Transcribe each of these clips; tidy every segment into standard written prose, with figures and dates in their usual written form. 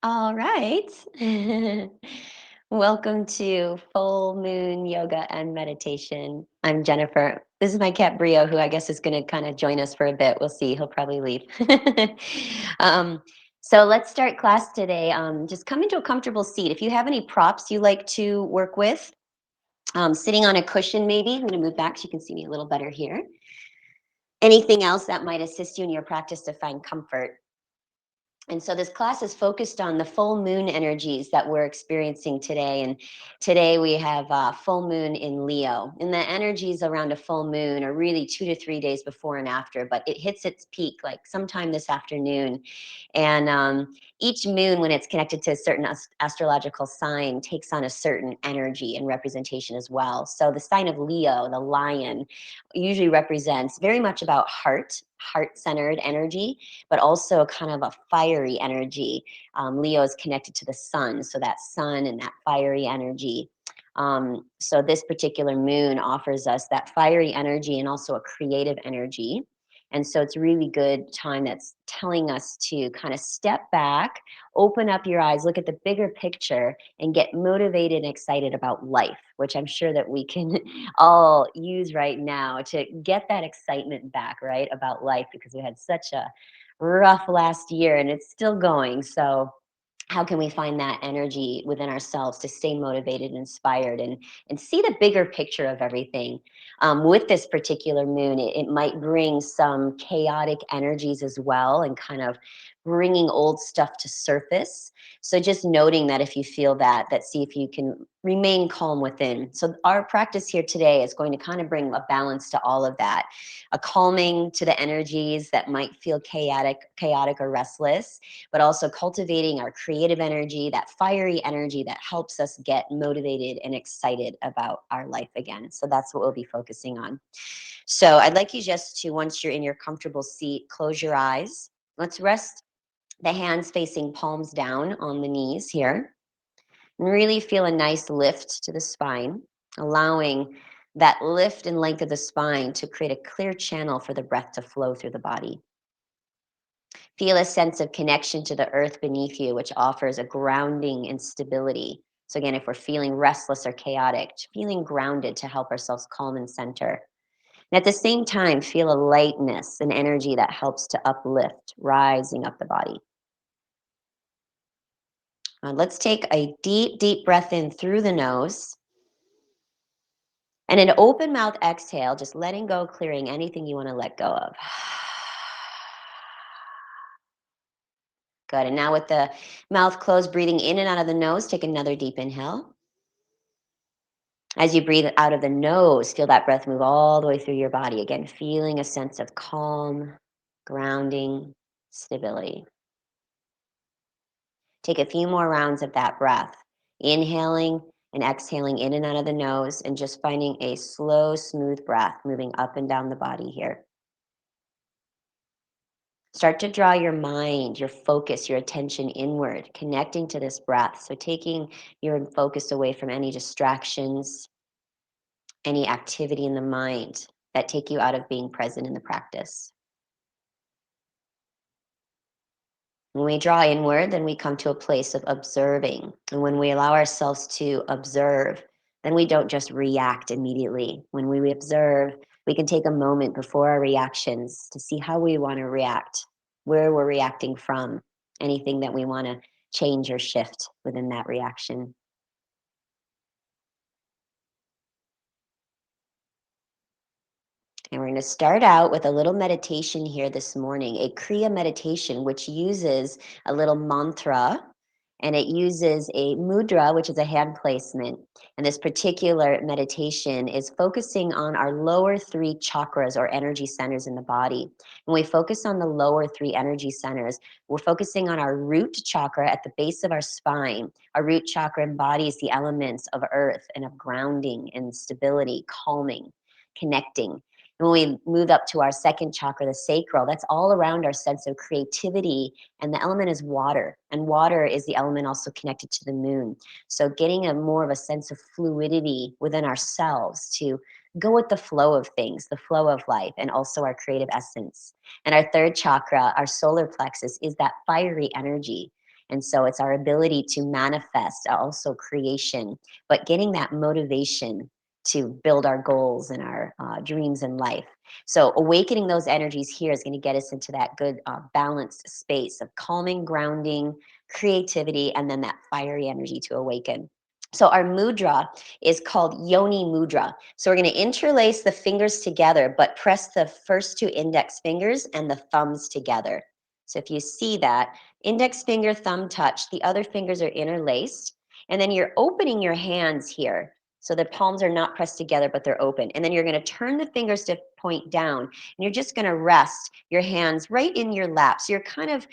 All right. Welcome to Full Moon Yoga and Meditation. I'm Jennifer. This is my cat Brio, who I guess is going to kind of join us for a bit. We'll see. He'll probably leave. um, so let's start class today. Just come into a comfortable seat. If you have any props you like to work with, sitting on a cushion maybe. I'm going to move back so you can see me a little better here. Anything else that might assist you in your practice to find comfort. And so this class is focused on the full moon energies that we're experiencing today. And today we have full moon in Leo. And the energies around a full moon are really 2 to 3 days before and after, but it hits its peak like sometime this afternoon. And each moon, when it's connected to a certain astrological sign, takes on a certain energy and representation as well. So the sign of Leo, the lion, usually represents very much about heart-centered energy, but also kind of a fiery energy. Leo is connected to the sun, so that sun and that fiery energy. So this particular moon offers us that fiery energy and also a creative energy. And so it's a really good time that's telling us to kind of step back, open up your eyes, look at the bigger picture, and get motivated and excited about life, which I'm sure that we can all use right now to get that excitement back, right, about life, because we had such a rough last year and it's still going. So how can we find that energy within ourselves to stay motivated and inspired and see the bigger picture of everything? With this particular moon, it might bring some chaotic energies as well and kind of bringing old stuff to surface. So just noting that if you feel that see if you can remain calm within. So our practice here today is going to kind of bring a balance to all of that, a calming to the energies that might feel chaotic or restless, but also cultivating our creative energy, that fiery energy that helps us get motivated and excited about our life again. So that's what we'll be focusing on. So I'd like you just to, once you're in your comfortable seat, close your eyes. Let's rest the hands facing palms down on the knees here. And really feel a nice lift to the spine, allowing that lift and length of the spine to create a clear channel for the breath to flow through the body. Feel a sense of connection to the earth beneath you, which offers a grounding and stability. So again, if we're feeling restless or chaotic, feeling grounded to help ourselves calm and center. And at the same time, feel a lightness and energy that helps to uplift, rising up the body. Let's take a deep, deep breath in through the nose. And an open mouth exhale, just letting go, clearing anything you want to let go of. Good. And now with the mouth closed, breathing in and out of the nose, take another deep inhale. As you breathe out of the nose, feel that breath move all the way through your body. Again, feeling a sense of calm, grounding, stability. Take a few more rounds of that breath, inhaling and exhaling in and out of the nose, and just finding a slow, smooth breath moving up and down the body here. Start to draw your mind, your focus, your attention inward, connecting to this breath. So taking your focus away from any distractions, any activity in the mind that take you out of being present in the practice. When we draw inward, then we come to a place of observing. And when we allow ourselves to observe, then we don't just react immediately. When we observe, we can take a moment before our reactions to see how we want to react, where we're reacting from, anything that we want to change or shift within that reaction. And we're going to start out with a little meditation here this morning, a Kriya meditation, which uses a little mantra, and it uses a mudra, which is a hand placement. And this particular meditation is focusing on our lower 3 chakras or energy centers in the body. When we focus on the lower 3 energy centers, we're focusing on our root chakra at the base of our spine. Our root chakra embodies the elements of earth and of grounding and stability, calming, connecting. When we move up to our second chakra, the sacral, that's all around our sense of creativity. And the element is water. And water is the element also connected to the moon. So getting a more of a sense of fluidity within ourselves to go with the flow of things, the flow of life, and also our creative essence. And our third chakra, our solar plexus, is that fiery energy. And so it's our ability to manifest, also creation, but getting that motivation to build our goals and our dreams in life. So awakening those energies here is going to get us into that good balanced space of calming, grounding, creativity, and then that fiery energy to awaken. So our mudra is called Yoni Mudra. So we're going to interlace the fingers together, but press the first two index fingers and the thumbs together. So if you see that, index finger, thumb touch, the other fingers are interlaced. And then you're opening your hands here. So the palms are not pressed together, but they're open. And then you're going to turn the fingers to point down. And you're just going to rest your hands right in your lap. So you're kind of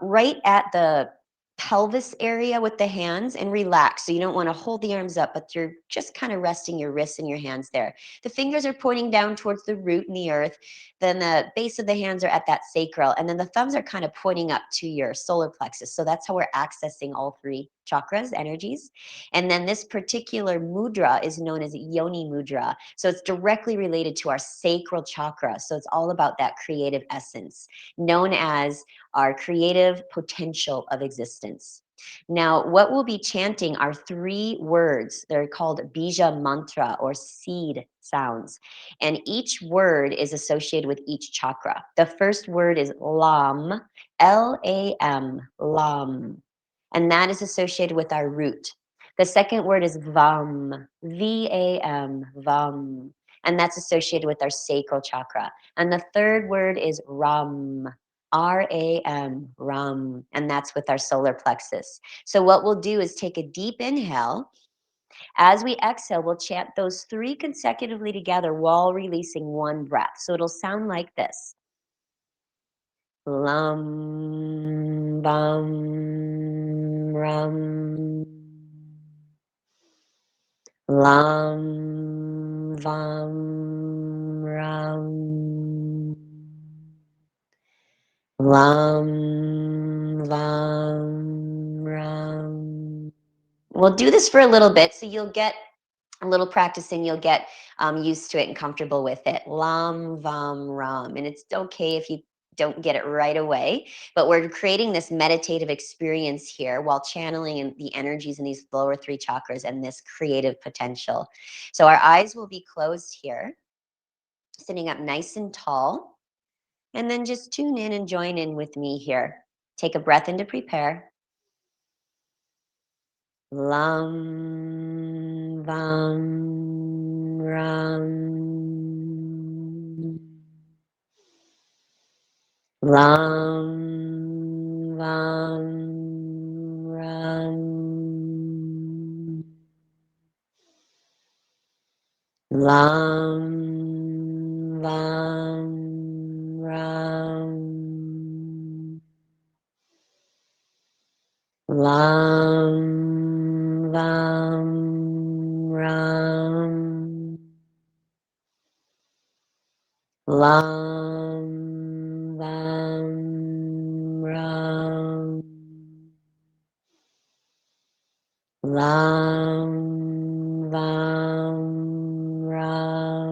right at the pelvis area with the hands and relax. So you don't want to hold the arms up, but you're just kind of resting your wrists and your hands there. The fingers are pointing down towards the root and the earth. Then the base of the hands are at that sacral. And then the thumbs are kind of pointing up to your solar plexus. So that's how we're accessing all three chakras, energies. And then this particular mudra is known as Yoni Mudra. So it's directly related to our sacral chakra. So it's all about that creative essence, known as our creative potential of existence. Now, what we'll be chanting are three words. They're called Bija Mantra or seed sounds. And each word is associated with each chakra. The first word is Lam, Lam, Lam. And that is associated with our root. The second word is Vam, Vam, Vam. And that's associated with our sacral chakra. And the third word is Ram, RAM, Ram, and that's with our solar plexus. So what we'll do is take a deep inhale. As we exhale, we'll chant those three consecutively together while releasing one breath. So it'll sound like this. Lam, bam, ram. Lam, vam, ram. Lam, vam, ram. We'll do this for a little bit, so you'll get a little practice and you'll get used to it and comfortable with it. Lam, vam, ram. And it's okay if you don't get it right away, but we're creating this meditative experience here while channeling in the energies in these lower three chakras and this creative potential. So our eyes will be closed here, sitting up nice and tall. And then just tune in and join in with me here. Take a breath in to prepare. Lam, vam, ram. Lam, vam, ram. Lam, vam, ram. Lam, vam, ram. Lam, vam, ram. Lam, vam, ram. Lam, vam, ram.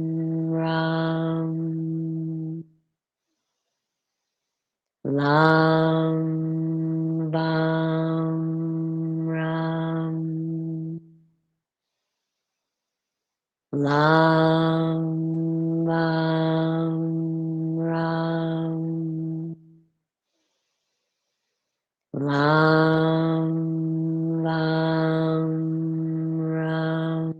Lam, vam, ram. Lam, vam, ram. Lam, vam, ram. Lam, vam, ram.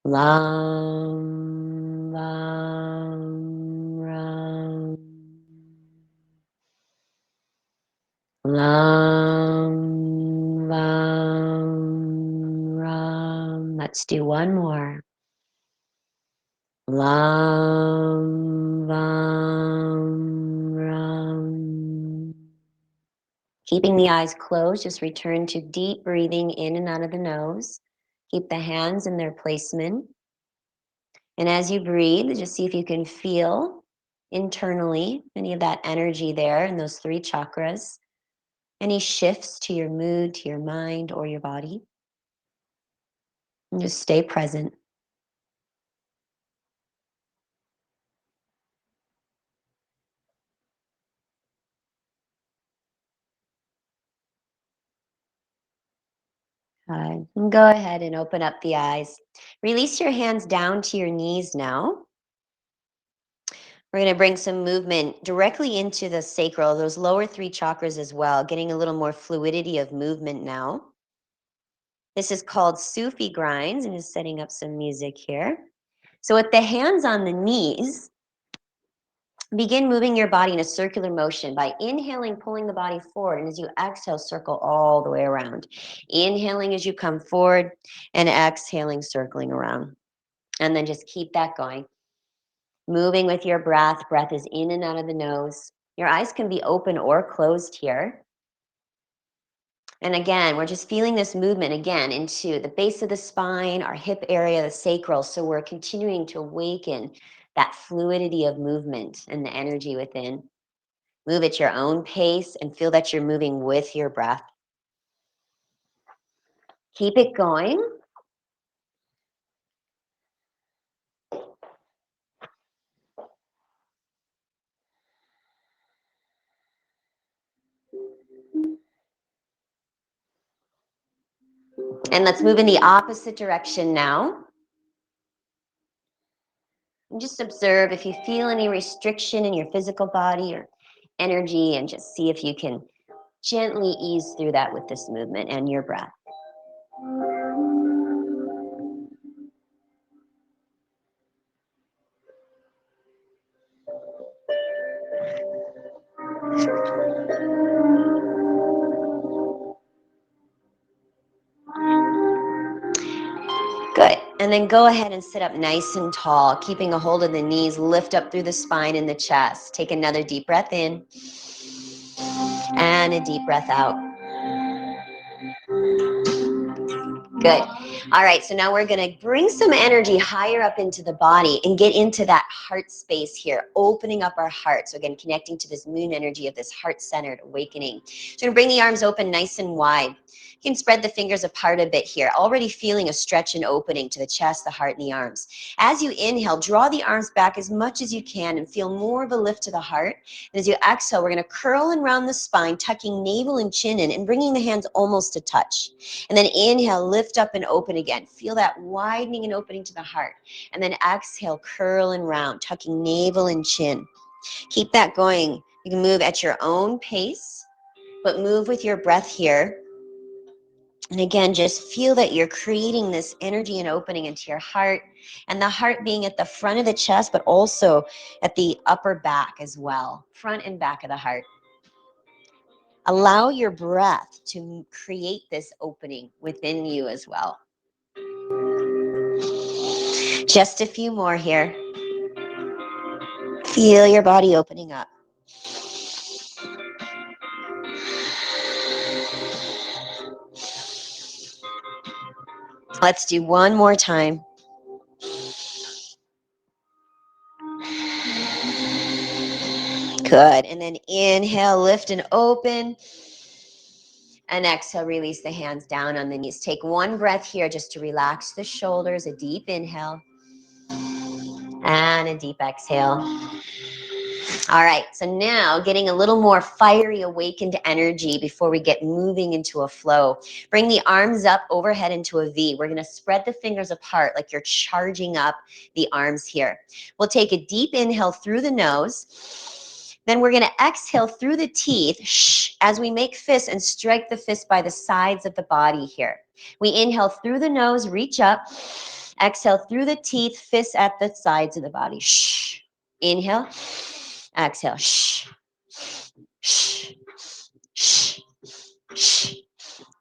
Lam, vam, ram. Lam, vam, ram. Let's do one more. Lam, vam, ram. Keeping the eyes closed, just return to deep breathing in and out of the nose. Keep the hands in their placement. And as you breathe, just see if you can feel internally any of that energy there in those 3 chakras. Any shifts to your mood, to your mind, or your body. And just stay present. And go ahead and open up the eyes. Release your hands down to your knees now. We're going to bring some movement directly into the sacral, those lower 3 chakras as well, getting a little more fluidity of movement now. This is called Sufi grinds, and just setting up some music here. So with the hands on the knees, begin moving your body in a circular motion by inhaling, pulling the body forward, and as you exhale, circle all the way around. Inhaling as you come forward, and exhaling, circling around. And then just keep that going. Moving with your breath. Breath is in and out of the nose. Your eyes can be open or closed here. And again, we're just feeling this movement again into the base of the spine, our hip area, the sacral. So we're continuing to awaken that fluidity of movement and the energy within. Move at your own pace and feel that you're moving with your breath. Keep it going. And let's move in the opposite direction now. And just observe if you feel any restriction in your physical body or energy, and just see if you can gently ease through that with this movement and your breath. Good. And then go ahead and sit up nice and tall, keeping a hold of the knees. Lift up through the spine and the chest. Take another deep breath in and a deep breath out. Good. All right, so now we're going to bring some energy higher up into the body and get into that heart space here, opening up our heart. So again, connecting to this moon energy of this heart-centered awakening. So we're going to bring the arms open nice and wide. You can spread the fingers apart a bit here, already feeling a stretch and opening to the chest, the heart, and the arms. As you inhale, draw the arms back as much as you can and feel more of a lift to the heart. And as you exhale, we're going to curl and round the spine, tucking navel and chin in and bringing the hands almost to touch. And then inhale, lift up and open again. Feel that widening and opening to the heart. And then exhale, curl and round, tucking navel and chin. Keep that going. You can move at your own pace, but move with your breath here. And again, just feel that you're creating this energy and opening into your heart, and the heart being at the front of the chest, but also at the upper back as well, front and back of the heart. Allow your breath to create this opening within you as well. Just a few more here. Feel your body opening up. Let's do one more time. Good. And then inhale, lift and open. And exhale, release the hands down on the knees. Take one breath here just to relax the shoulders. A deep inhale. And a deep exhale. All right, so now getting a little more fiery, awakened energy before we get moving into a flow. Bring the arms up overhead into a V. We're gonna spread the fingers apart like you're charging up the arms here. We'll take a deep inhale through the nose. Then we're gonna exhale through the teeth as we make fists and strike the fist by the sides of the body here. We inhale through the nose, reach up. Exhale through the teeth, fists at the sides of the body. Inhale. Exhale. Shh. Shh. Shh. Shh.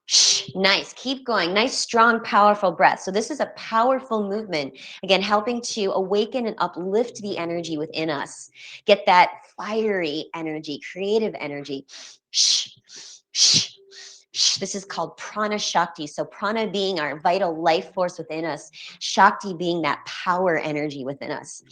Shh. Nice. Keep going. Nice, strong, powerful breath. So this is a powerful movement. Again, helping to awaken and uplift the energy within us. Get that fiery energy, creative energy. Shh. Shh. This is called Prana Shakti. So prana being our vital life force within us, Shakti being that power energy within us.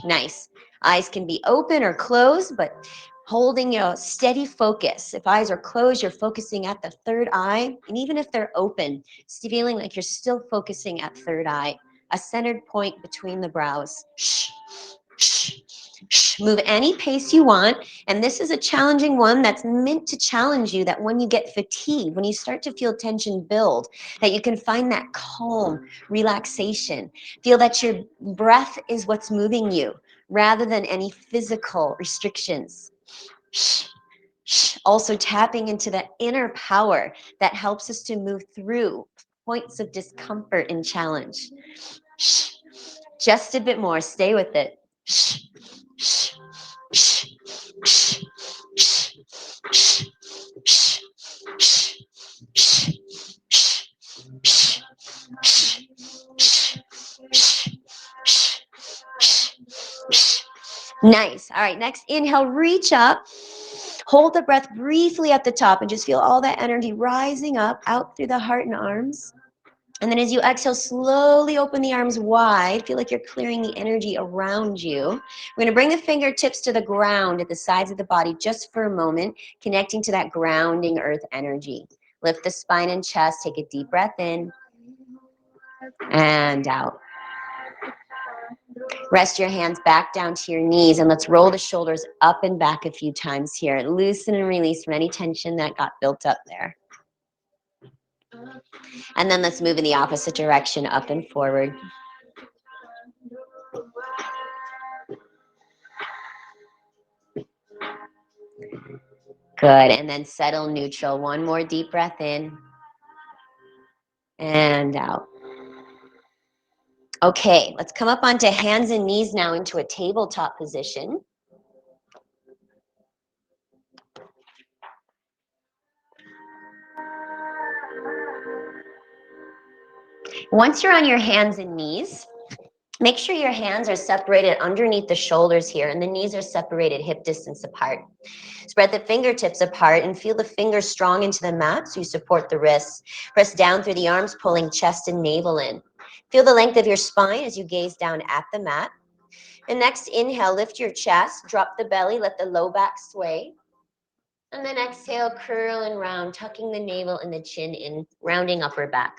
Nice. Eyes can be open or closed, but holding a steady focus. If eyes are closed, you're focusing at the third eye. And even if they're open, it's feeling like you're still focusing at third eye, a centered point between the brows. Move any pace you want. And this is a challenging one that's meant to challenge you, that when you get fatigued, when you start to feel tension build, that you can find that calm, relaxation. Feel that your breath is what's moving you rather than any physical restrictions. Also tapping into that inner power that helps us to move through points of discomfort and challenge. Just a bit more. Stay with it. Nice. All right, next inhale, reach up. Hold the breath briefly at the top and just feel all that energy rising up out through the heart and arms. And then as you exhale, slowly open the arms wide. Feel like you're clearing the energy around you. We're going to bring the fingertips to the ground at the sides of the body just for a moment, connecting to that grounding earth energy. Lift the spine and chest. Take a deep breath in and out. Rest your hands back down to your knees, and let's roll the shoulders up and back a few times here. Loosen and release from any tension that got built up there. And then let's move in the opposite direction, up and forward. Good, and then settle neutral. One more deep breath in and out. Okay, let's come up onto hands and knees now into a tabletop position. Once you're on your hands and knees, make sure your hands are separated underneath the shoulders here and the knees are separated hip distance apart. Spread the fingertips apart and feel the fingers strong into the mat so you support the wrists. Press down through the arms, pulling chest and navel in. Feel the length of your spine as you gaze down at the mat. And next, inhale, lift your chest, drop the belly, let the low back sway. And then exhale, curl and round, tucking the navel and the chin in, rounding upper back.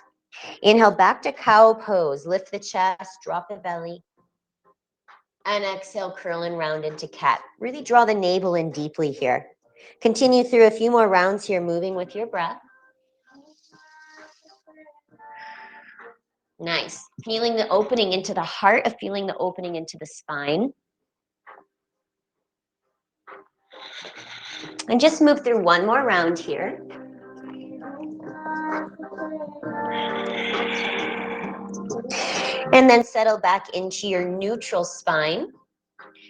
Inhale, back to cow pose. Lift the chest, drop the belly. And exhale, curl and round into cat. Really draw the navel in deeply here. Continue through a few more rounds here, moving with your breath. Nice. Feeling the opening into the heart, of feeling the opening into the spine. And just move through one more round here. And then settle back into your neutral spine.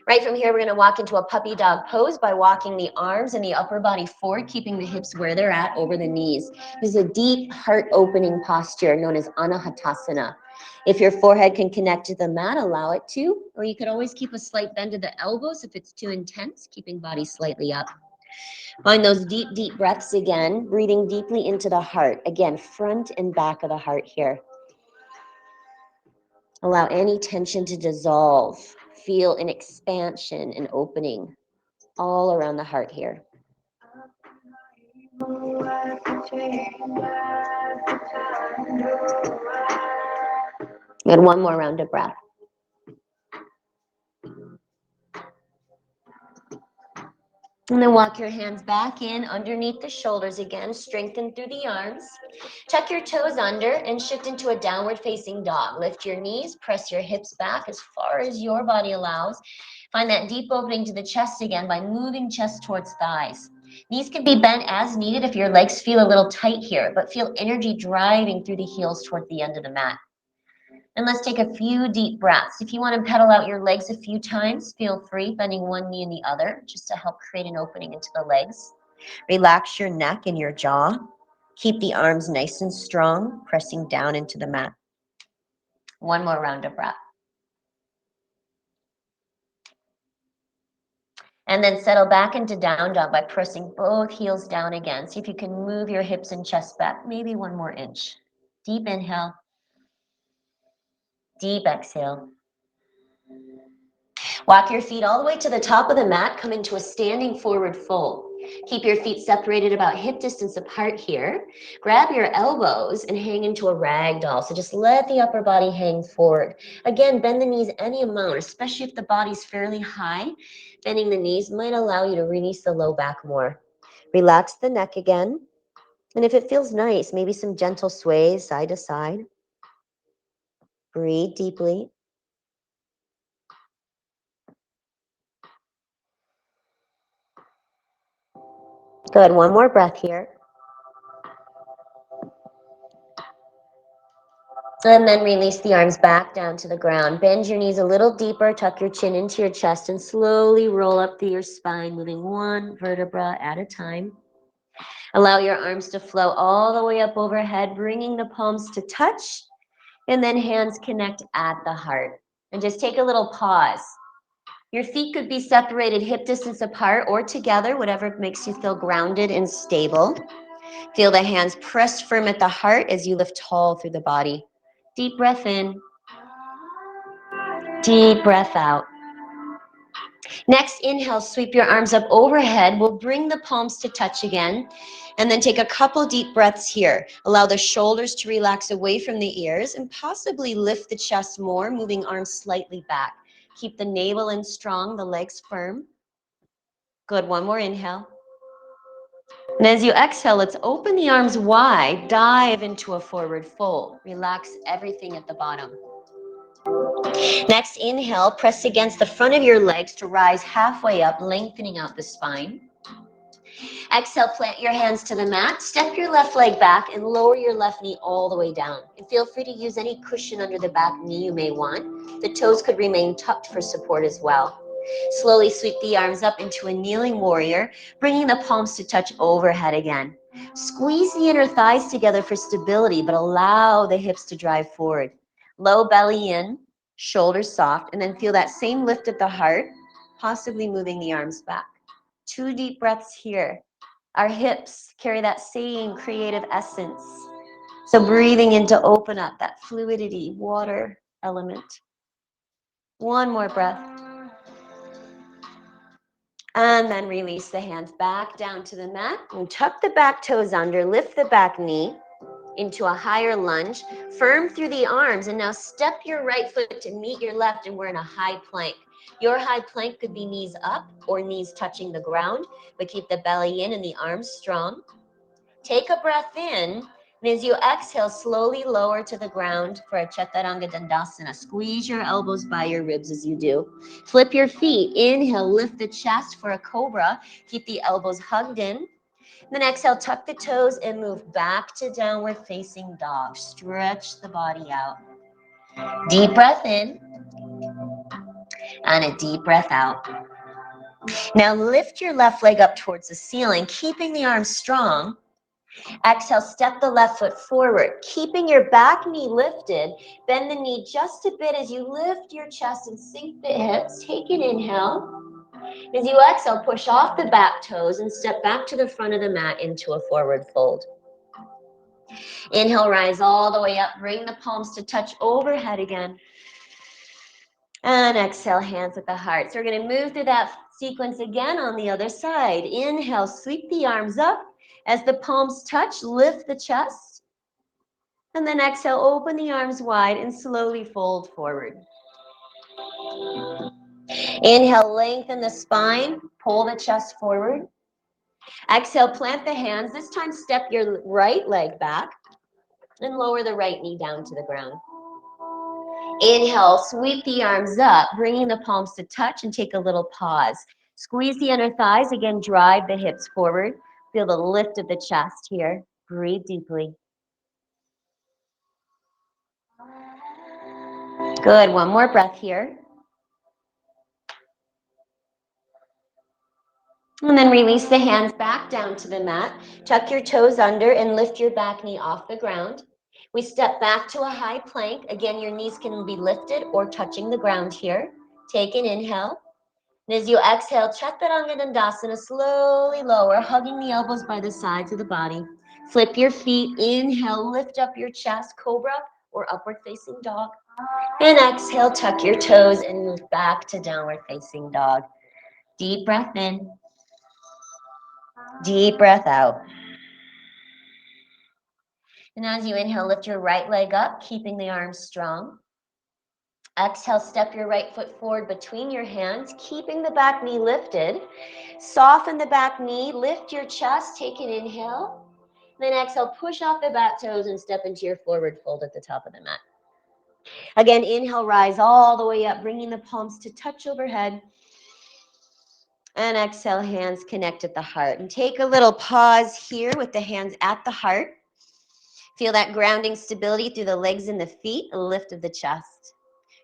Right from here, we're going to walk into a puppy dog pose by walking the arms and the upper body forward, keeping the hips where they're at over the knees. This is a deep heart opening posture known as Anahatasana. If your forehead can connect to the mat, allow it to, or you could always keep a slight bend of the elbows if it's too intense, keeping body slightly up. Find those deep, deep breaths again, breathing deeply into the heart. Again, front and back of the heart here. Allow any tension to dissolve. Feel an expansion and opening all around the heart here. And one more round of breath. And then walk your hands back in underneath the shoulders again. Strengthen through the arms. Tuck your toes under and shift into a downward facing dog. Lift your knees, press your hips back as far as your body allows. Find that deep opening to the chest again by moving chest towards thighs. Knees can be bent as needed if your legs feel a little tight here, but feel energy driving through the heels toward the end of the mat. And let's take a few deep breaths. If you want to pedal out your legs a few times, feel free, bending one knee and the other, just to help create an opening into the legs. Relax your neck and your jaw. Keep the arms nice and strong, pressing down into the mat. One more round of breath. And then settle back into down dog by pressing both heels down again. See if you can move your hips and chest back, maybe 1 more inch. Deep inhale. Deep exhale. Walk your feet all the way to the top of the mat. Come into a standing forward fold. Keep your feet separated about hip distance apart here. Grab your elbows and hang into a rag doll. So just let the upper body hang forward. Again, bend the knees any amount, especially if the body's fairly high. Bending the knees might allow you to release the low back more. Relax the neck again. And if it feels nice, maybe some gentle sways side to side. Breathe deeply. Good. 1 more breath here. And then release the arms back down to the ground. Bend your knees a little deeper. Tuck your chin into your chest and slowly roll up through your spine, moving 1 vertebra at a time. Allow your arms to flow all the way up overhead, bringing the palms to touch, and then hands connect at the heart. And just take a little pause. Your feet could be separated hip distance apart or together, whatever makes you feel grounded and stable. Feel the hands press firm at the heart as you lift tall through the body. Deep breath in. Deep breath out. Next, inhale, sweep your arms up overhead. We'll bring the palms to touch again. And then take a couple deep breaths here. Allow the shoulders to relax away from the ears and possibly lift the chest more, moving arms slightly back. Keep the navel in strong, the legs firm. Good, 1 more inhale. And as you exhale, let's open the arms wide, dive into a forward fold. Relax everything at the bottom. Next, inhale, press against the front of your legs to rise halfway up, lengthening out the spine. Exhale, plant your hands to the mat, step your left leg back, and lower your left knee all the way down. And feel free to use any cushion under the back knee you may want. The toes could remain tucked for support as well. Slowly sweep the arms up into a kneeling warrior, bringing the palms to touch overhead again. Squeeze the inner thighs together for stability, but allow the hips to drive forward. Low belly in, shoulders soft, and then feel that same lift at the heart, possibly moving the arms back. 2 deep breaths here. Our hips carry that same creative essence. So breathing in to open up that fluidity, water element. 1 more breath. And then release the hands back down to the mat. And tuck the back toes under, lift the back knee into a higher lunge. Firm through the arms. And now step your right foot to meet your left, and we're in a high plank. Your high plank could be knees up or knees touching the ground, but keep the belly in and the arms strong. Take a breath in, and as you exhale, slowly lower to the ground for a Chaturanga Dandasana. Squeeze your elbows by your ribs as you do. Flip your feet. Inhale, lift the chest for a cobra. Keep the elbows hugged in. Then exhale, tuck the toes and move back to downward facing dog. Stretch the body out. Deep breath in and a deep breath out. Now lift your left leg up towards the ceiling, keeping the arms strong. Exhale, step the left foot forward, keeping your back knee lifted. Bend the knee just a bit as you lift your chest and sink the hips. Take an inhale. As you exhale, push off the back toes and step back to the front of the mat into a forward fold. Inhale, rise all the way up. Bring the palms to touch overhead again. And exhale, hands at the heart. So we're going to move through that sequence again on the other side. Inhale, sweep the arms up. As the palms touch, lift the chest. And then exhale, open the arms wide and slowly fold forward. Inhale, lengthen the spine, pull the chest forward. Exhale, plant the hands. This time, step your right leg back and lower the right knee down to the ground. Inhale, sweep the arms up, bringing the palms to touch and take a little pause. Squeeze the inner thighs. Again, drive the hips forward. Feel the lift of the chest here. Breathe deeply. Good. 1 more breath here. And then release the hands back down to the mat. Tuck your toes under and lift your back knee off the ground. We step back to a high plank. Again, your knees can be lifted or touching the ground here. Take an inhale. And as you exhale, Chaturanga Dandasana, slowly lower, hugging the elbows by the sides of the body. Flip your feet. Inhale, lift up your chest, cobra or upward facing dog. And exhale, tuck your toes and move back to downward facing dog. Deep breath in. Deep breath out. And as you inhale, lift your right leg up, keeping the arms strong. Exhale, step your right foot forward between your hands, keeping the back knee lifted. Soften the back knee, lift your chest, take an inhale. Then exhale, push off the back toes and step into your forward fold at the top of the mat. Again, inhale, rise all the way up, bringing the palms to touch overhead. And exhale, hands connect at the heart. And take a little pause here with the hands at the heart. Feel that grounding stability through the legs and the feet, a lift of the chest.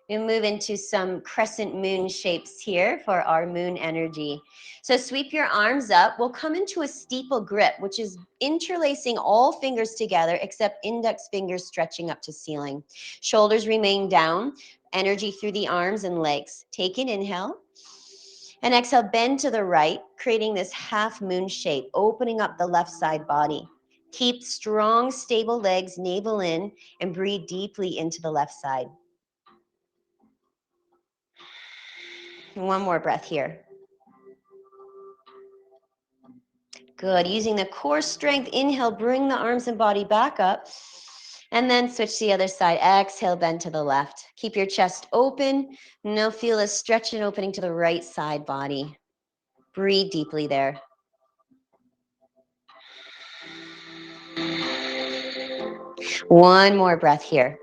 We'll move into some crescent moon shapes here for our moon energy. So sweep your arms up. We'll come into a steeple grip, which is interlacing all fingers together except index fingers stretching up to ceiling. Shoulders remain down, energy through the arms and legs. Take an inhale. And exhale, bend to the right, creating this half moon shape, opening up the left side body. Keep strong, stable legs, navel in, and breathe deeply into the left side. One more breath here. Good. Using the core strength, inhale, bring the arms and body back up. And then switch to the other side. Exhale, bend to the left. Keep your chest open. Now feel a stretch and opening to the right side body. Breathe deeply there. One more breath here.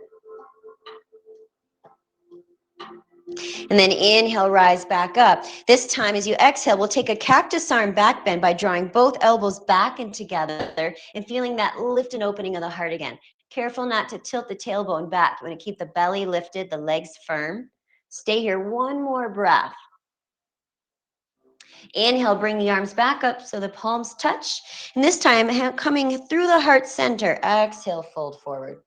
And then inhale, rise back up. This time as you exhale, we'll take a cactus arm backbend by drawing both elbows back and together and feeling that lift and opening of the heart again. Careful not to tilt the tailbone back. You want to keep the belly lifted, the legs firm. Stay here, one more breath. Inhale, bring the arms back up so the palms touch. And this time, coming through the heart center. Exhale, fold forward.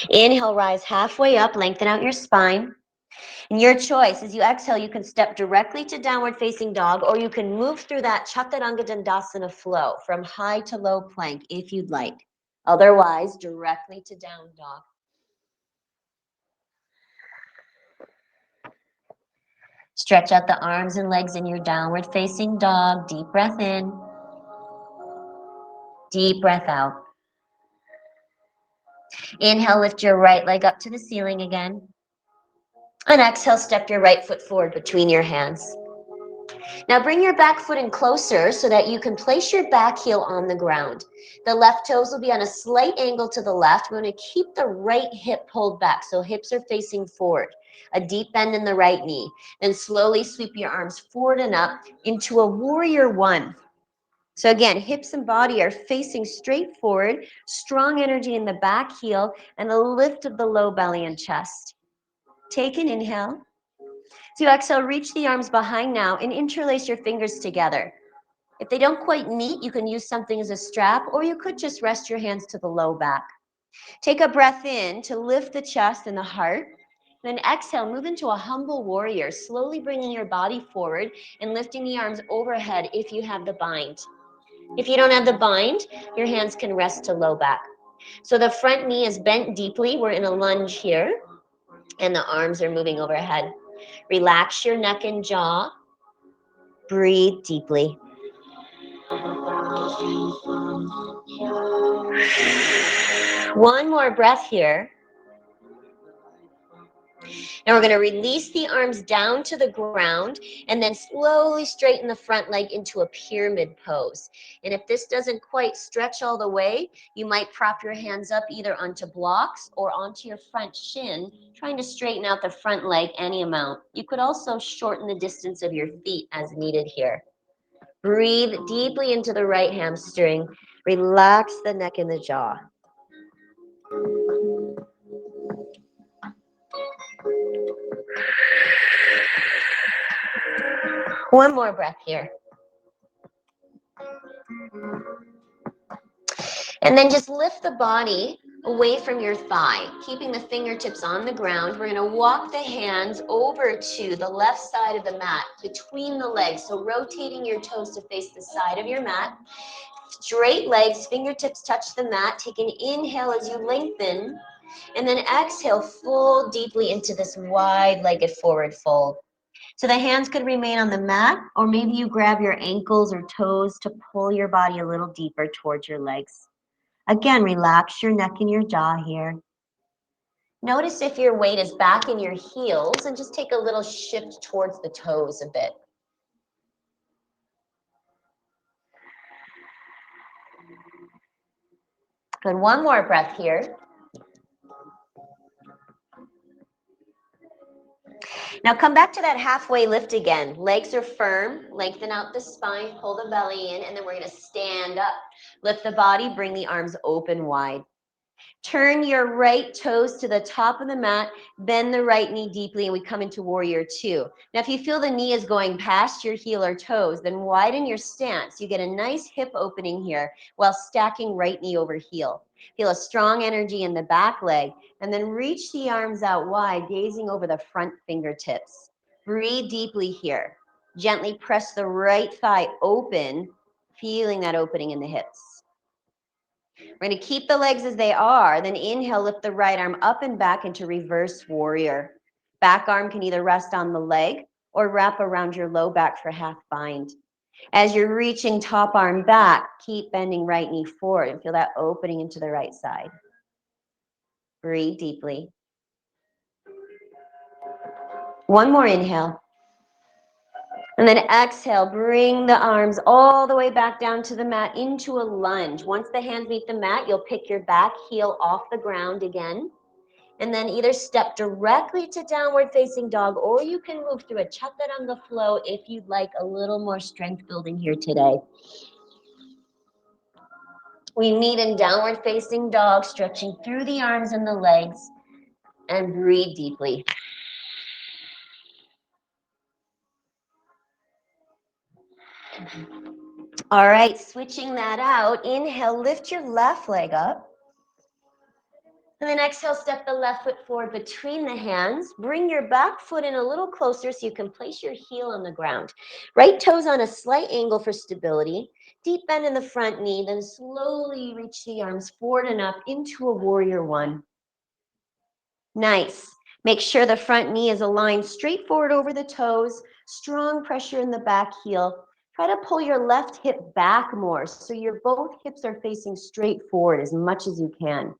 Inhale, rise halfway up, lengthen out your spine. And your choice, as you exhale, you can step directly to downward facing dog, or you can move through that Chaturanga Dandasana flow from high to low plank if you'd like. Otherwise, directly to down dog. Stretch out the arms and legs in your downward facing dog. Deep breath in. Deep breath out. Inhale, lift your right leg up to the ceiling again. And exhale, step your right foot forward between your hands. Now bring your back foot in closer so that you can place your back heel on the ground. The left toes will be on a slight angle to the left. We're going to keep the right hip pulled back so hips are facing forward. A deep bend in the right knee. Then slowly sweep your arms forward and up into a warrior one. So again, hips and body are facing straight forward, strong energy in the back heel, and a lift of the low belly and chest. Take an inhale. So you exhale, reach the arms behind now and interlace your fingers together. If they don't quite meet, you can use something as a strap, or you could just rest your hands to the low back. Take a breath in to lift the chest and the heart. Then exhale, move into a humble warrior, slowly bringing your body forward and lifting the arms overhead if you have the bind. If you don't have the bind, your hands can rest to low back. So the front knee is bent deeply. We're in a lunge here, and the arms are moving overhead. Relax your neck and jaw. Breathe deeply. One more breath here. Now we're going to release the arms down to the ground and then slowly straighten the front leg into a pyramid pose. And if this doesn't quite stretch all the way, you might prop your hands up either onto blocks or onto your front shin, trying to straighten out the front leg any amount. You could also shorten the distance of your feet as needed here. Breathe deeply into the right hamstring. Relax the neck and the jaw. One more breath here. And then just lift the body away from your thigh, keeping the fingertips on the ground. We're going to walk the hands over to the left side of the mat, between the legs. So rotating your toes to face the side of your mat. Straight legs, fingertips touch the mat. Take an inhale as you lengthen, and then exhale, fold deeply into this wide-legged forward fold. So the hands could remain on the mat, or maybe you grab your ankles or toes to pull your body a little deeper towards your legs. Again, relax your neck and your jaw here. Notice if your weight is back in your heels, and just take a little shift towards the toes a bit. Good, one more breath here. Now come back to that halfway lift again. Legs are firm, lengthen out the spine, pull the belly in, and then we're gonna stand up. Lift the body, bring the arms open wide. Turn your right toes to the top of the mat, bend the right knee deeply, and we come into warrior two. Now, if you feel the knee is going past your heel or toes, then widen your stance. You get a nice hip opening here while stacking right knee over heel. Feel a strong energy in the back leg, and then reach the arms out wide, gazing over the front fingertips. Breathe deeply here. Gently press the right thigh open, feeling that opening in the hips. We're going to keep the legs as they are, then inhale, lift the right arm up and back into reverse warrior. Back arm can either rest on the leg or wrap around your low back for half bind. As you're reaching top arm back, keep bending right knee forward and feel that opening into the right side. Breathe deeply. One more inhale. And then exhale, bring the arms all the way back down to the mat into a lunge. Once the hands meet the mat, you'll pick your back heel off the ground again. And then either step directly to downward facing dog, or you can move through a chaturanga flow if you'd like a little more strength building here today. We meet in downward facing dog, stretching through the arms and the legs, and breathe deeply. All right, switching that out. Inhale, lift your left leg up. And then exhale, step the left foot forward between the hands. Bring your back foot in a little closer so you can place your heel on the ground. Right toes on a slight angle for stability. Deep bend in the front knee, then slowly reach the arms forward and up into a warrior one. Nice. Make sure the front knee is aligned straight forward over the toes. Strong pressure in the back heel. Try to pull your left hip back more so your both hips are facing straight forward as much as you can.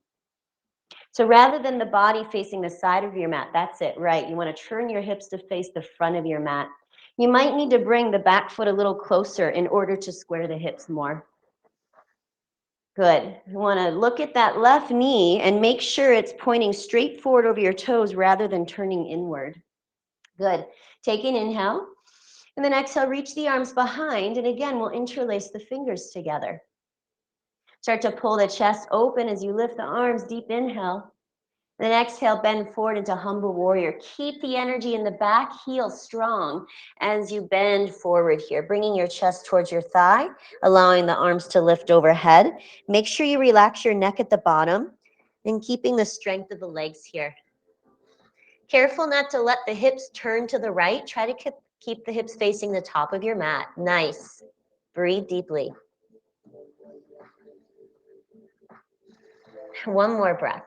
So rather than the body facing the side of your mat, that's it, right? You want to turn your hips to face the front of your mat. You might need to bring the back foot a little closer in order to square the hips more. Good. You want to look at that left knee and make sure it's pointing straight forward over your toes rather than turning inward. Good. Take an inhale. And then exhale, reach the arms behind. And again, we'll interlace the fingers together. Start to pull the chest open as you lift the arms. Deep inhale. Then exhale, bend forward into humble warrior. Keep the energy in the back heel strong as you bend forward here, bringing your chest towards your thigh, allowing the arms to lift overhead. Make sure you relax your neck at the bottom and keeping the strength of the legs here. Careful not to let the hips turn to the right. Try to keep the hips facing the top of your mat. Nice. Breathe deeply. One more breath.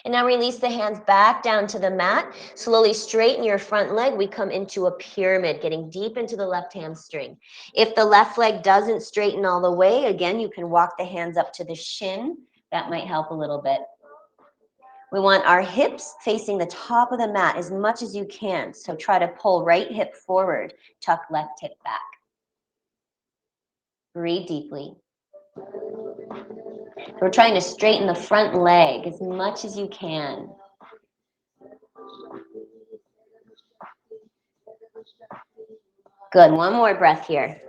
And now release the hands back down to the mat. Slowly straighten your front leg. We come into a pyramid, getting deep into the left hamstring. If the left leg doesn't straighten all the way, again, you can walk the hands up to the shin. That might help a little bit. We want our hips facing the top of the mat as much as you can. So try to pull right hip forward, tuck left hip back. Breathe deeply. We're trying to straighten the front leg as much as you can. Good, one more breath here.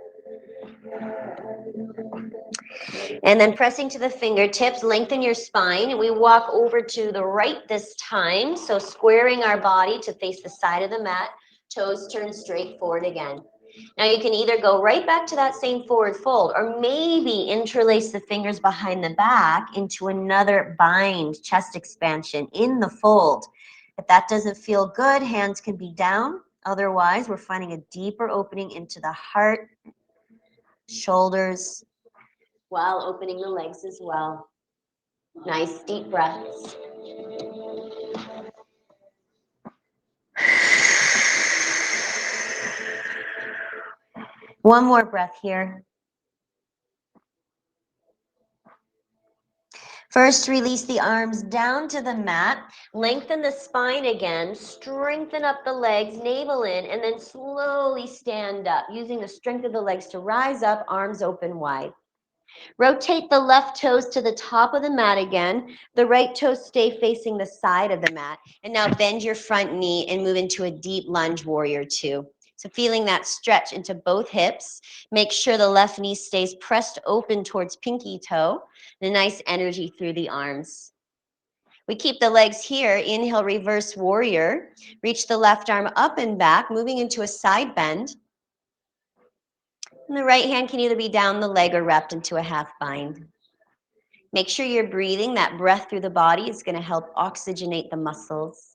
And then pressing to the fingertips, lengthen your spine. We walk over to the right this time. So squaring our body to face the side of the mat. Toes turn straight forward again. Now you can either go right back to that same forward fold or maybe interlace the fingers behind the back into another bind, chest expansion in the fold. If that doesn't feel good, hands can be down. Otherwise, we're finding a deeper opening into the heart, shoulders, while opening the legs as well. Nice deep breaths. One more breath here. First, release the arms down to the mat. Lengthen the spine again. Strengthen up the legs, navel in, and then slowly stand up, using the strength of the legs to rise up, arms open wide. Rotate the left toes to the top of the mat again. The right toes stay facing the side of the mat. And now bend your front knee and move into a deep lunge, warrior two. So feeling that stretch into both hips. Make sure the left knee stays pressed open towards pinky toe. The nice energy through the arms. We keep the legs here. Inhale, reverse warrior. Reach the left arm up and back, moving into a side bend. And the right hand can either be down the leg or wrapped into a half bind. Make sure you're breathing. That breath through the body is going to help oxygenate the muscles.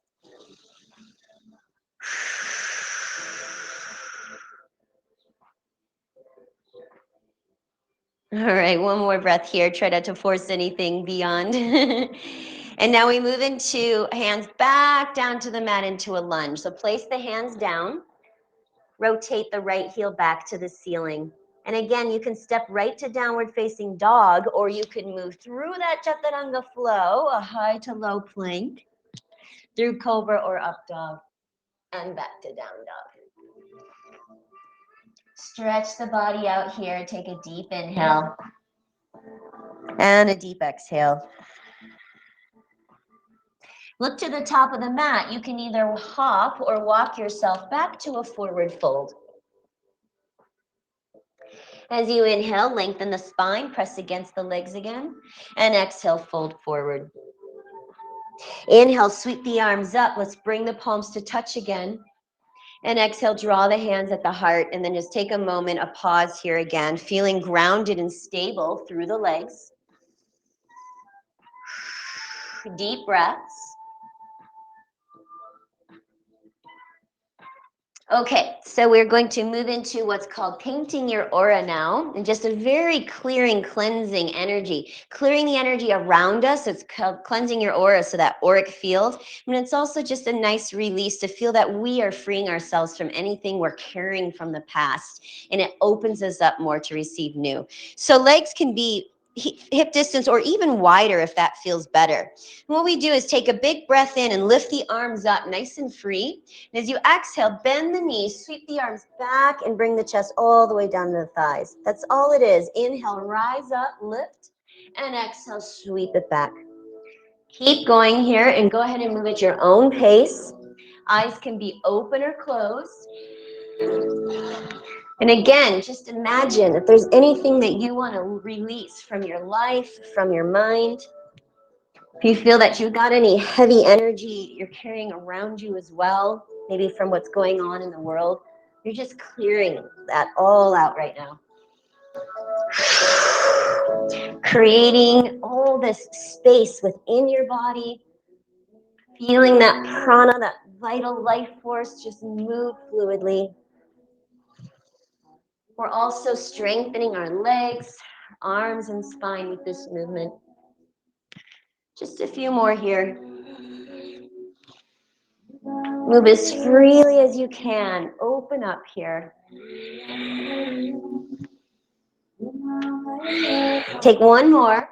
All right, one more breath here. Try not to force anything beyond. And now we move into hands back down to the mat into a lunge. So place the hands down. Rotate the right heel back to the ceiling. And again, you can step right to downward facing dog, or you can move through that chaturanga flow, a high to low plank, through cobra or up dog, and back to down dog. Stretch the body out here. Take a deep inhale and a deep exhale. Look to the top of the mat. You can either hop or walk yourself back to a forward fold. As you inhale, lengthen the spine, press against the legs again, and exhale, fold forward. Inhale, sweep the arms up. Let's bring the palms to touch again. And exhale, draw the hands at the heart, and then just take a moment, a pause here again, feeling grounded and stable through the legs. Deep breaths. Okay, so we're going to move into what's called painting your aura now, and just a very clearing, cleansing energy. Clearing the energy around us, it's called cleansing your aura, so that auric field. And it's also just a nice release to feel that we are freeing ourselves from anything we're carrying from the past, and it opens us up more to receive new. So legs can be hip distance or even wider if that feels better. And what we do is take a big breath in and lift the arms up nice and free. And as you exhale, bend the knees, sweep the arms back, and bring the chest all the way down to the thighs. That's all it is. Inhale, rise up, lift, and exhale, sweep it back. Keep going here and go ahead and move at your own pace. Eyes can be open or closed. And again, just imagine if there's anything that you want to release from your life, from your mind. If you feel that you've got any heavy energy you're carrying around you as well, maybe from what's going on in the world, you're just clearing that all out right now. Creating all this space within your body, feeling that prana, that vital life force just move fluidly. We're also strengthening our legs, arms, and spine with this movement. Just a few more here. Move as freely as you can. Open up here. Take one more.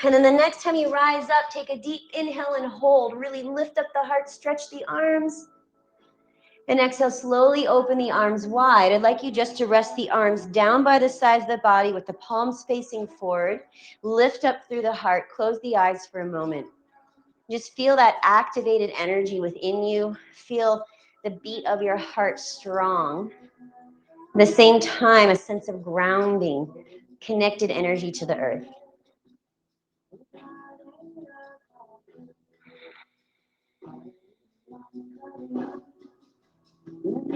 And then the next time you rise up, take a deep inhale and hold. Really lift up the heart, stretch the arms. And exhale, slowly open the arms wide. I'd like you just to rest the arms down by the sides of the body with the palms facing forward. Lift up through the heart. Close the eyes for a moment. Just feel that activated energy within you. Feel the beat of your heart strong. At the same time, a sense of grounding, connected energy to the earth.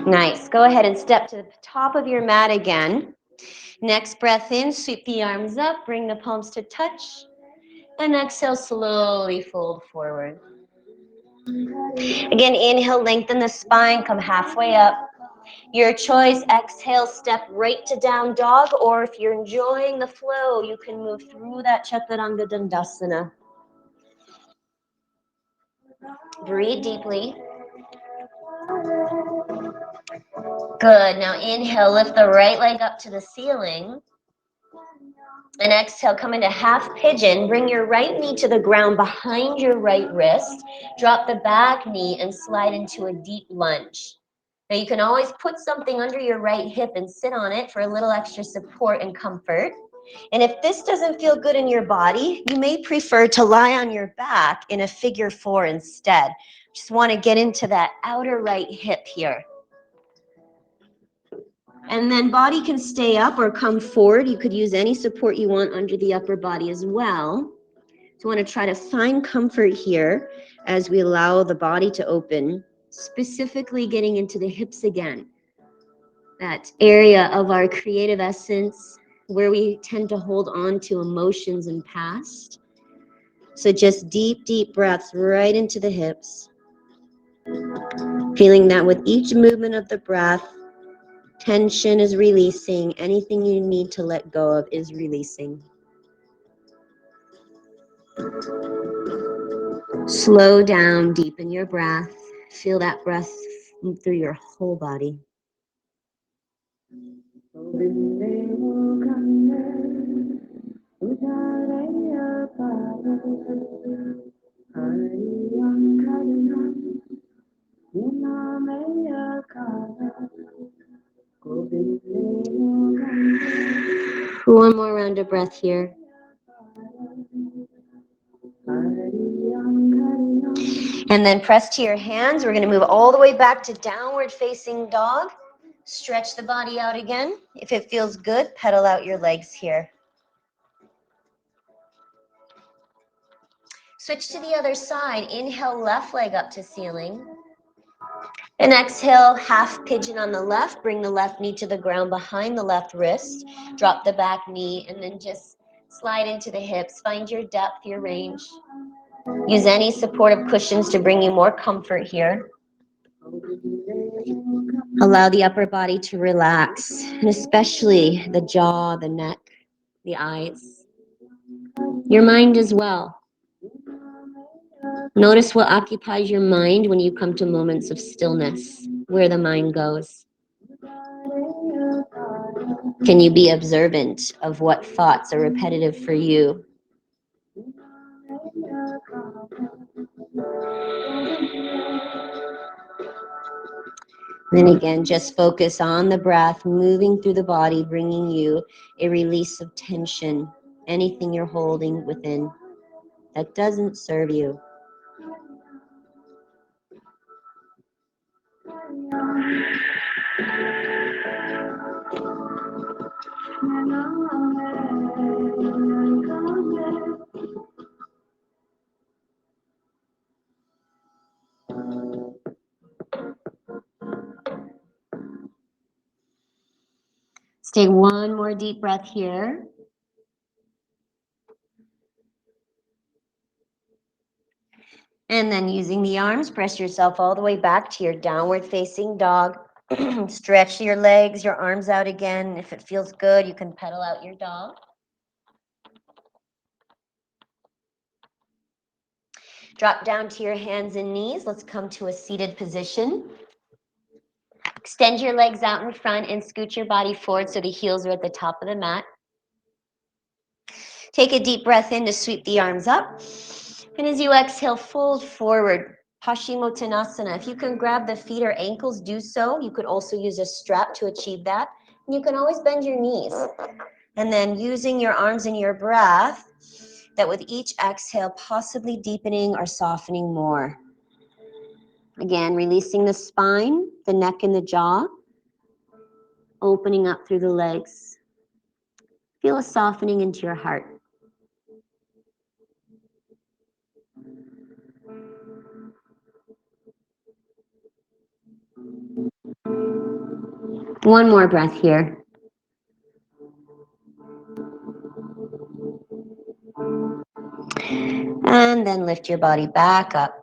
Nice. Go ahead and step to the top of your mat again. Next breath in, sweep the arms up, bring the palms to touch. And exhale, slowly fold forward. Again, inhale, lengthen the spine, come halfway up. Your choice, exhale, step right to down dog, or if you're enjoying the flow, you can move through that Chaturanga Dandasana. Breathe deeply. Good. Now inhale, lift the right leg up to the ceiling. And exhale, come into half pigeon. Bring your right knee to the ground behind your right wrist. Drop the back knee and slide into a deep lunge. Now you can always put something under your right hip and sit on it for a little extra support and comfort. And if this doesn't feel good in your body, you may prefer to lie on your back in a figure four instead. Just want to get into that outer right hip here. And then body can stay up or come forward. You could use any support you want under the upper body as well. So want to try to find comfort here as we allow the body to open, specifically getting into the hips again. That area of our creative essence where we tend to hold on to emotions and past. So just deep, deep breaths right into the hips. Feeling that with each movement of the breath, tension is releasing. Anything you need to let go of is releasing. Slow down, deepen your breath. Feel that breath move through your whole body. One more round of breath here. And then press to your hands. We're going to move all the way back to downward facing dog. Stretch the body out again. If it feels good, pedal out your legs here. Switch to the other side. Inhale, left leg up to ceiling. And exhale, half pigeon on the left. Bring the left knee to the ground behind the left wrist. Drop the back knee and then just slide into the hips. Find your depth, your range. Use any supportive cushions to bring you more comfort here. Allow the upper body to relax, and especially the jaw, the neck, the eyes. Your mind as well. Notice what occupies your mind when you come to moments of stillness, where the mind goes. Can you be observant of what thoughts are repetitive for you? Then again, just focus on the breath, moving through the body, bringing you a release of tension, anything you're holding within that doesn't serve you. Let's take one more deep breath here. And then using the arms, press yourself all the way back to your downward facing dog. Stretch your legs, your arms out again. If it feels good, you can pedal out your dog. Drop down to your hands and knees. Let's come to a seated position. Extend your legs out in front and scoot your body forward so the heels are at the top of the mat. Take a deep breath in to sweep the arms up. And as you exhale, fold forward. Paschimottanasana. If you can grab the feet or ankles, do so. You could also use a strap to achieve that. And you can always bend your knees. And then using your arms and your breath, that with each exhale, possibly deepening or softening more. Again, releasing the spine, the neck and the jaw, opening up through the legs. Feel a softening into your heart. One more breath here. And then lift your body back up.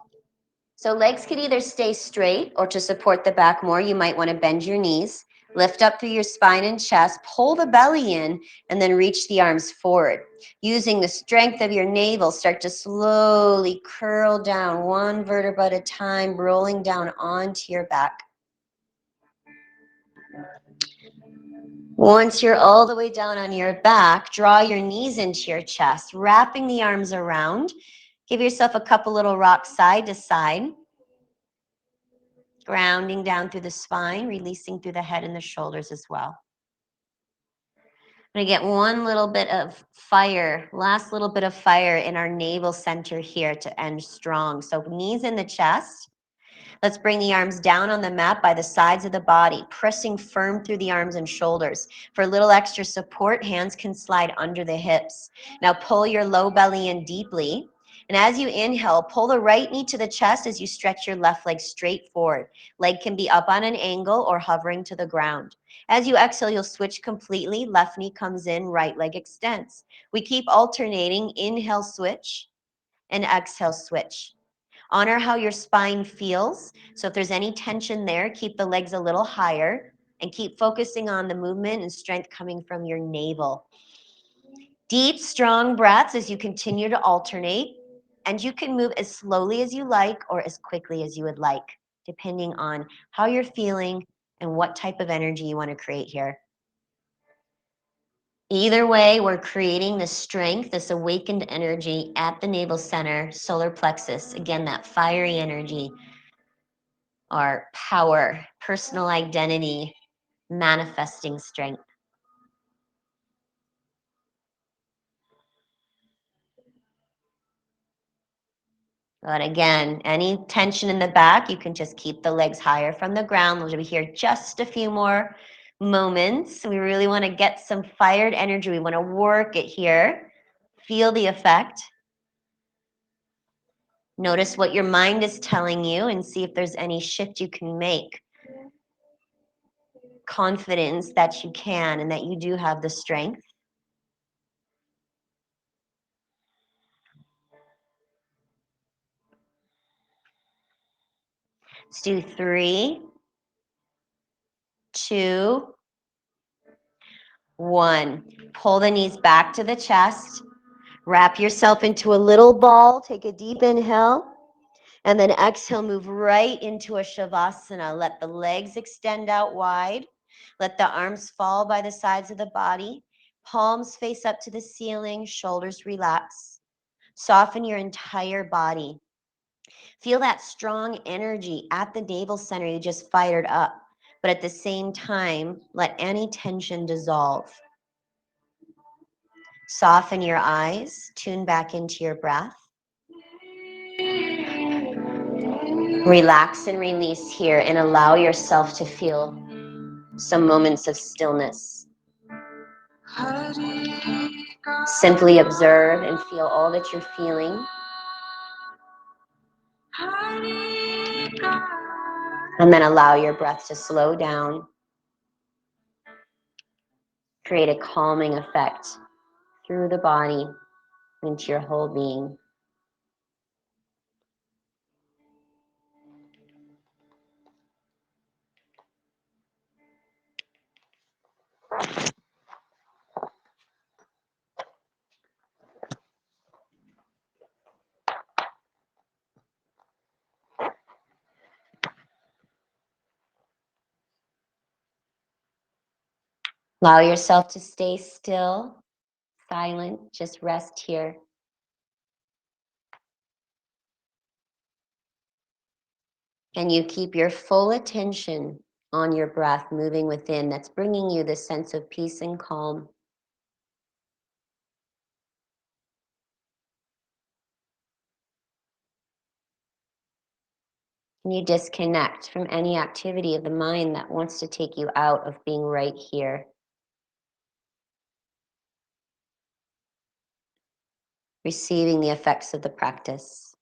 So legs could either stay straight, or to support the back more, you might want to bend your knees, lift up through your spine and chest, pull the belly in, and then reach the arms forward. Using the strength of your navel, start to slowly curl down one vertebra at a time, rolling down onto your back. Once you're all the way down on your back, draw your knees into your chest, wrapping the arms around. Give yourself a couple little rocks side to side. Grounding down through the spine, releasing through the head and the shoulders as well. I'm going to get one little bit of fire, last little bit of fire in our navel center here to end strong. So knees in the chest. Let's bring the arms down on the mat by the sides of the body, pressing firm through the arms and shoulders. For a little extra support, hands can slide under the hips. Now pull your low belly in deeply. And as you inhale, pull the right knee to the chest as you stretch your left leg straight forward. Leg can be up on an angle or hovering to the ground. As you exhale, you'll switch completely. Left knee comes in, right leg extends. We keep alternating, inhale, switch, and exhale, switch. Honor how your spine feels. So if there's any tension there, keep the legs a little higher and keep focusing on the movement and strength coming from your navel. Deep, strong breaths as you continue to alternate. And you can move as slowly as you like or as quickly as you would like, depending on how you're feeling and what type of energy you want to create here. Either way, we're creating this strength, this awakened energy at the navel center, solar plexus. Again, that fiery energy, our power, personal identity, manifesting strength. But again, any tension in the back, you can just keep the legs higher from the ground. We'll be here just a few more moments. We really want to get some fired energy. We want to work it here. Feel the effect. Notice what your mind is telling you and see if there's any shift you can make. Confidence that you can and that you do have the strength. Let's do 3, 2, 1. Pull the knees back to the chest. Wrap yourself into a little ball. Take a deep inhale. And then exhale, move right into a Savasana. Let the legs extend out wide. Let the arms fall by the sides of the body. Palms face up to the ceiling. Shoulders relax. Soften your entire body. Feel that strong energy at the navel center you just fired up. But at the same time, let any tension dissolve. Soften your eyes. Tune back into your breath. Relax and release here and allow yourself to feel some moments of stillness. Simply observe and feel all that you're feeling. And then allow your breath to slow down. Create a calming effect through the body into your whole being. Allow yourself to stay still, silent, just rest here. And you keep your full attention on your breath moving within. That's bringing you this sense of peace and calm. And you disconnect from any activity of the mind that wants to take you out of being right here. Receiving the effects of the practice.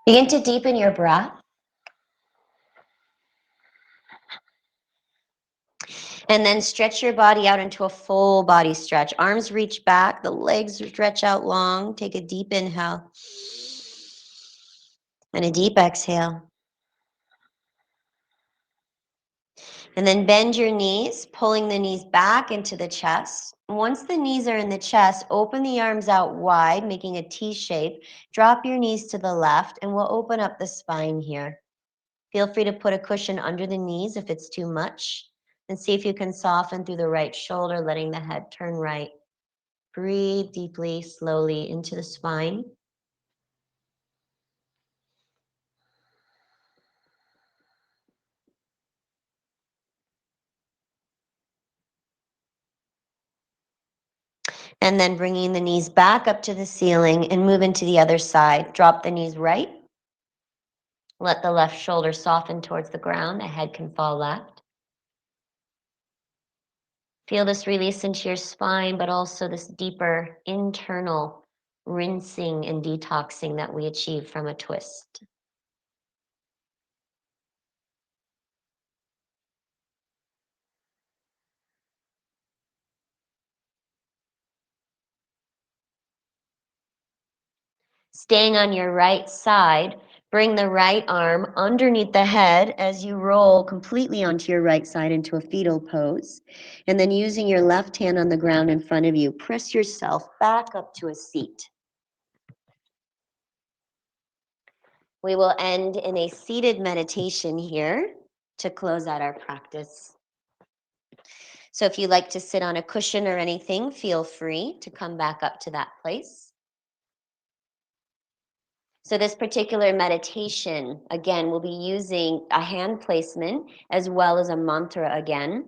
Begin to deepen your breath. And then stretch your body out into a full body stretch. Arms reach back, the legs stretch out long. Take a deep inhale and a deep exhale. And then bend your knees, pulling the knees back into the chest. Once the knees are in the chest, open the arms out wide, making a T shape. Drop your knees to the left, and we'll open up the spine here. Feel free to put a cushion under the knees if it's too much. And see if you can soften through the right shoulder, letting the head turn right. Breathe deeply, slowly into the spine. And then bringing the knees back up to the ceiling and move into the other side. Drop the knees right. Let the left shoulder soften towards the ground. The head can fall left. Feel this release into your spine, but also this deeper internal rinsing and detoxing that we achieve from a twist. Staying on your right side, bring the right arm underneath the head as you roll completely onto your right side into a fetal pose. And then using your left hand on the ground in front of you, press yourself back up to a seat. We will end in a seated meditation here to close out our practice. So if you like to sit on a cushion or anything, feel free to come back up to that place. So this particular meditation, again, we'll be using a hand placement as well as a mantra again.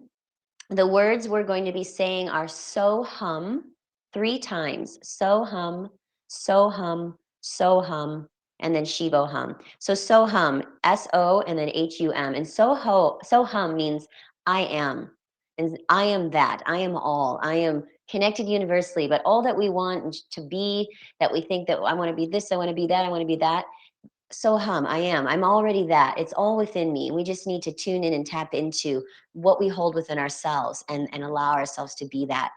The words we're going to be saying are so hum 3 times. So hum, so hum, so hum, and then Shivo hum. So hum, S-O and then H-U-M. And so hum means I am. And I am that. I am all. I am connected universally. But all that we want to be, that we think that I want to be this, I want to be that, I want to be that. So hum, I am. I'm already that. It's all within me. We just need to tune in and tap into what we hold within ourselves and allow ourselves to be that.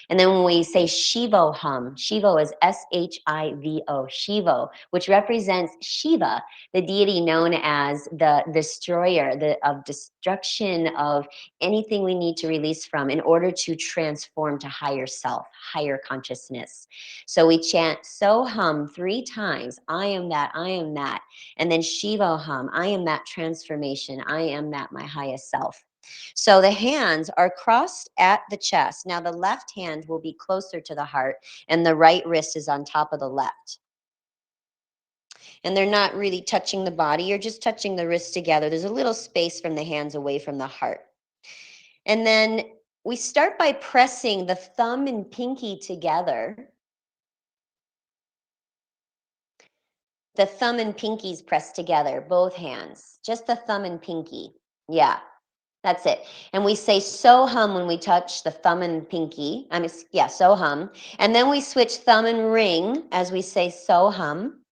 And then when we say Shivo hum, Shivo is S-H-I-V-O, Shivo, which represents Shiva, the deity known as the destroyer, of destruction of anything we need to release from in order to transform to higher self, higher consciousness. So we chant so hum 3 times, I am that, I am that. And then Shivo hum, I am that transformation, I am that my highest self. So the hands are crossed at the chest. Now the left hand will be closer to the heart and the right wrist is on top of the left. And they're not really touching the body. You're just touching the wrists together. There's a little space from the hands away from the heart. And then we start by pressing the thumb and pinky together. The thumb and pinkies pressed together, both hands. Just the thumb and pinky. Yeah. That's it. And we say so hum when we touch the thumb and pinky. So hum. And then we switch thumb and ring as we say so hum.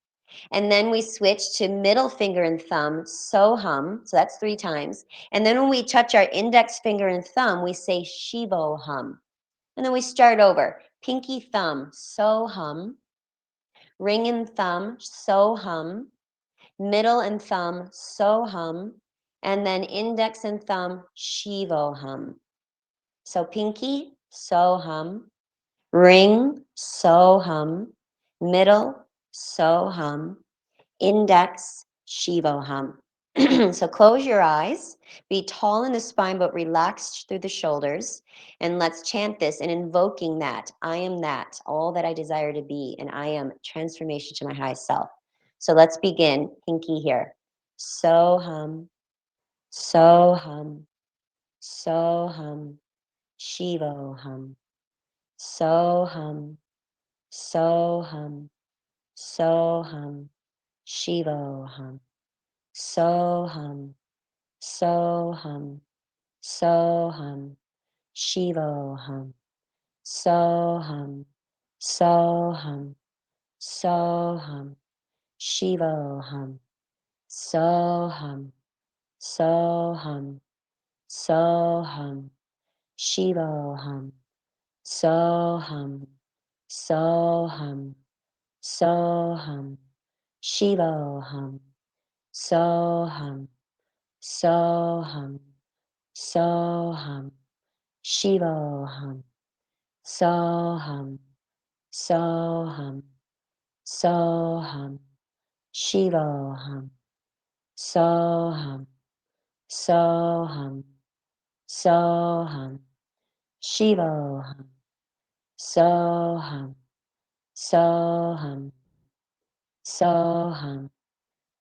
And then we switch to middle finger and thumb, so hum. So that's 3 times. And then when we touch our index finger and thumb, we say Shivo hum. And then we start over. Pinky thumb, so hum. Ring and thumb, so hum. Middle and thumb, so hum. And then index and thumb, Shivo hum. So pinky, so hum. Ring, so hum. Middle, so hum. Index, Shivo hum. So close your eyes, be tall in the spine but relaxed through the shoulders. And let's chant this and invoking that. I am that, all that I desire to be, and I am transformation to my highest self. So let's begin. Pinky here. So hum, so hum, so hum, Shivo hum. So hum, so hum, so hum, Shivo hum. So hum, so hum, so hum, Shivo hum. So hum, so hum, so hum, Shivoham, Soham, Soham, Soham, Shivoham, Soham, Soham, Soham, Shivoham, Soham, Soham, Soham, Shivoham, Soham, Soham, Soham, Shivoham, Soham, Soham, Soham, Shivoham, Soham, Soham, Soham,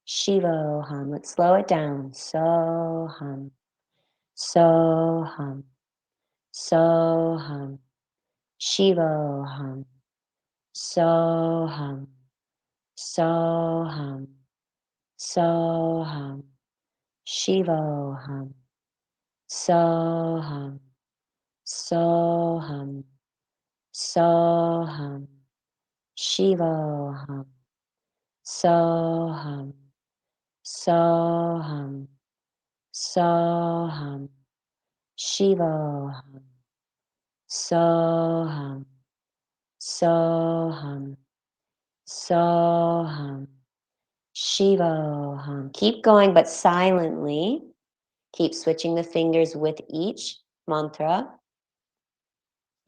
Shivoham. Let's slow it down. Soham, Soham, Soham, Shivoham, Soham, Soham, Soham, Shivoham, Soham, Soham, Soham, Shivoham, Soham, Soham, Soham, Shivoham, Soham, Soham, Soham, Shivoham. Keep going, but silently. Keep switching the fingers with each mantra,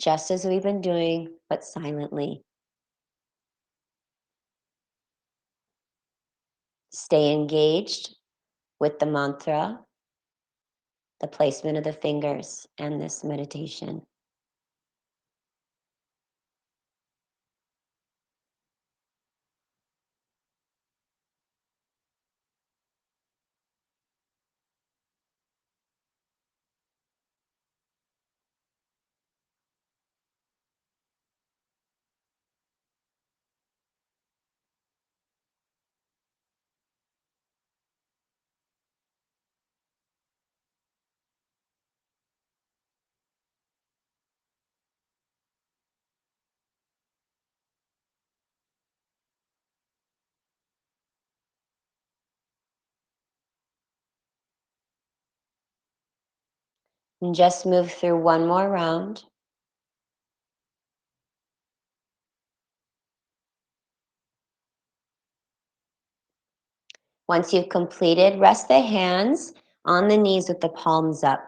just as we've been doing, but silently. Stay engaged with the mantra, the placement of the fingers, and this meditation. And just move through one more round. Once you've completed, rest the hands on the knees with the palms up.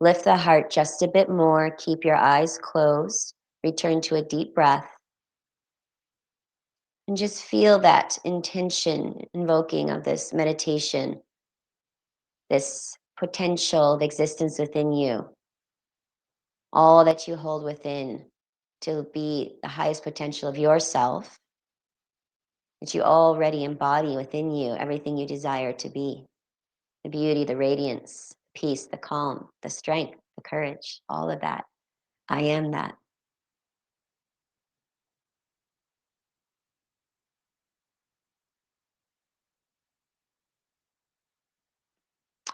Lift the heart just a bit more. Keep your eyes closed. Return to a deep breath. And just feel that intention invoking of this meditation, this potential of existence within you, all that you hold within to be the highest potential of yourself, that you already embody within you, everything you desire to be. The beauty, the radiance, peace, the calm, the strength, the courage, all of that. I am that.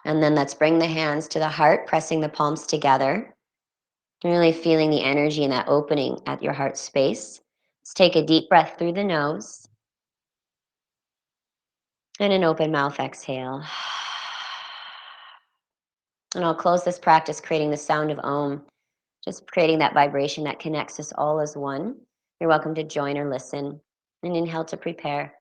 And then let's bring the hands to the heart, pressing the palms together, really feeling the energy in that opening at your heart space. Let's take a deep breath through the nose and an open mouth exhale. And I'll close this practice creating the sound of Om, just creating that vibration that connects us all as one. You're welcome to join or listen. And inhale to prepare.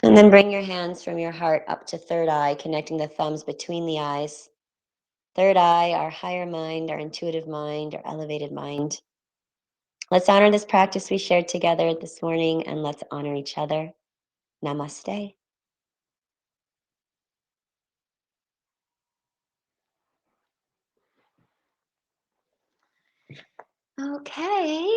And then bring your hands from your heart up to third eye, connecting the thumbs between the eyes. Third eye, our higher mind, our intuitive mind, our elevated mind. Let's honor this practice we shared together this morning, and let's honor each other. Namaste. Okay.